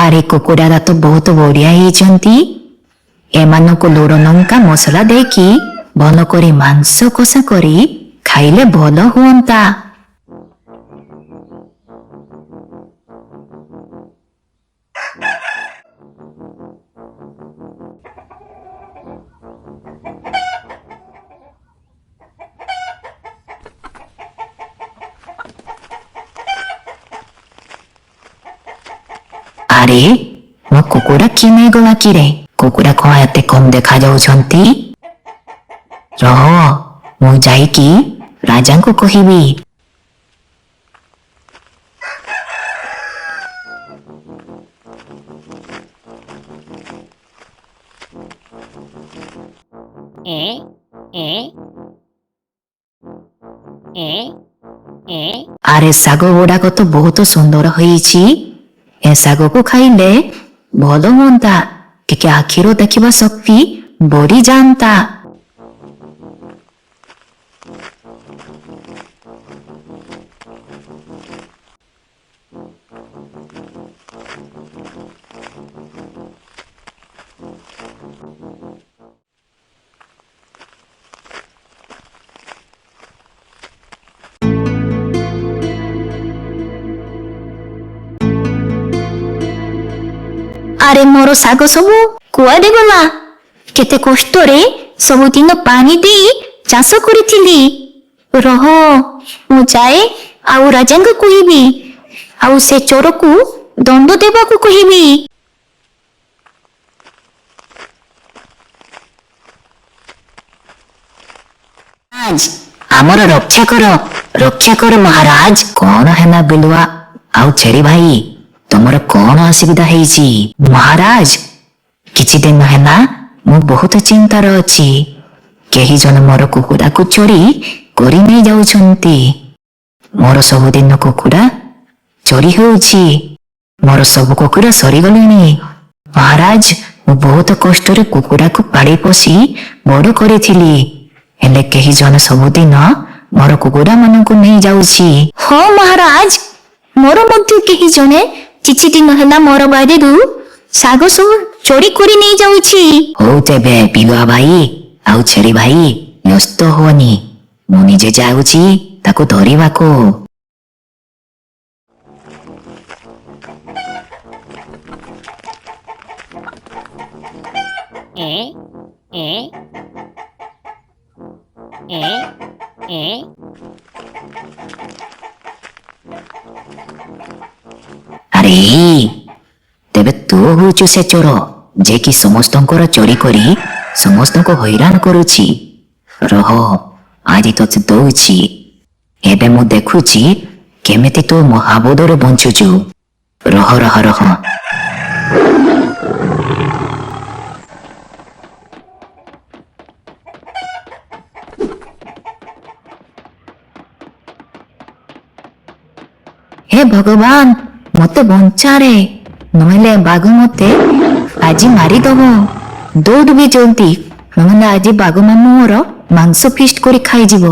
ଆରେ କୁକୁଡ଼ା ତ ବହୁତ ବଢିଆ ହେଇଛନ୍ତି। ଏମାନଙ୍କୁ ଲୁଣ ଲଙ୍କା ମସଲା ଦେଇକି ଭଲ କରି ମାଂସ କଷା କରି ଖାଇଲେ ଭଲ ହୁଅନ୍ତା। ଆରେ ମୋ କୁକୁଡ଼ା କିଏ ନେଇଗଲା କିରେ? କୁକୁଡ଼ା କଣ ଏତେ କମ୍ ଦେଖାଯାଉଛନ୍ତି? ରହ, ମୁଁ ଯାଇକି ରାଜାଙ୍କୁ କହିବି। ଆରେ ଶାଗ ଗୁଡାକ ତ ବହୁତ ସୁନ୍ଦର ହେଇଛି। ଏ ଶାଗକୁ ଖାଇଲେ ଭଲ ହୁଅନ୍ତା। ଟିକେ ଆଖିର ଦେଖିବା ଶକ୍ତି ବଢିଯାଆନ୍ତା। ଆରେ ମୋର ଶାଗ ସବୁ କୁଆଡେ ଗଲା? କେତେ କଷ୍ଟରେ ସବୁଦିନ ପାଣି ଦେଇ ଚାଷ କରିଥିଲି। ରହ, ମୁଁ ଯାଏ ଆଉ ରାଜାଙ୍କୁ କହିବି, ଆଉ ସେ ଚୋରକୁ ଦଣ୍ଡ ଦେବାକୁ କହିବି। ଆମର ରକ୍ଷା କର ମହାରାଜ। କଣ ହେଲା ବିଲୁଆ ଆଉ ଛେଳି ଭାଇ, ତମର କଣ ଅସୁବିଧା ହେଇଛି? ମହାରାଜ, କିଛି ଦିନ ହେଲା ମୁଁ ବହୁତ ଚିନ୍ତାରେ ଅଛି। କେହି ଜଣେ ମୋର କୁକୁଡ଼ାକୁ ଚୋରି କରି ନେଇ ଯାଉଛନ୍ତି। ମୋର ସବୁଦିନ କୁକୁଡ଼ା ଚୋରି ହେଉଛି। ମୋର ସବୁ କୁକୁଡ଼ା ସରିଗଲେଣି। ମହାରାଜ, ମୁଁ ବହୁତ କଷ୍ଟରେ କୁକୁଡ଼ାକୁ ପାଳି ପୋଷି ବଡ଼ କରିଥିଲି, ହେଲେ କେହି ଜଣେ ସବୁଦିନ ମୋର କୁକୁଡ଼ା ମାନଙ୍କୁ ନେଇ ଯାଉଛି। ହଁ ମହାରାଜ, ମୋର ମଧ୍ୟ କେହି ଜଣେ କିଛି ଦିନ ହେଲା ମୋର ବାଡ଼ିରୁ ଶାଗ ସବୁ ଚୋରି କରି ନେଇ ଯାଉଛି। ହଉ ତେବେ ବିଲୁଆ ଭାଇ ଆଉ ଛେଳି ଭାଇ, ବ୍ୟସ୍ତ ହୁଅନି, ମୁଁ ନିଜେ ଯାଉଛି ତାକୁ ଧରିବାକୁ। ଆରେ ତେବେ ତୁ ହଉଛୁ ସେ ଚୋର ଯେ କି ସମସ୍ତଙ୍କର ଚୋରି କରି ସମସ୍ତଙ୍କୁ ହଇରାଣ କରୁଛି। ରହ, ଆଜି ତତେ ଦଉଛି। ଏବେ ମୁଁ ଦେଖୁଛି କେମିତି ତୁ ମହାବୋଧରେ ବଞ୍ଚୁଛୁ। ରହ ରହ ରହ। ହେ ଭଗବାନ, ମତେ ବଞ୍ଚାରେ, ନହେଲେ ବାଘ ମତେ ଆଜି ମାରିଦବ। ଦୌଡ଼ିବି ଜଲ୍ଦି, ନହେଲେ ଆଜି ବାଘ ମାମୁଁ ମୋର ମାଂସ ଫିଷ୍ଟ କରି ଖାଇଯିବ।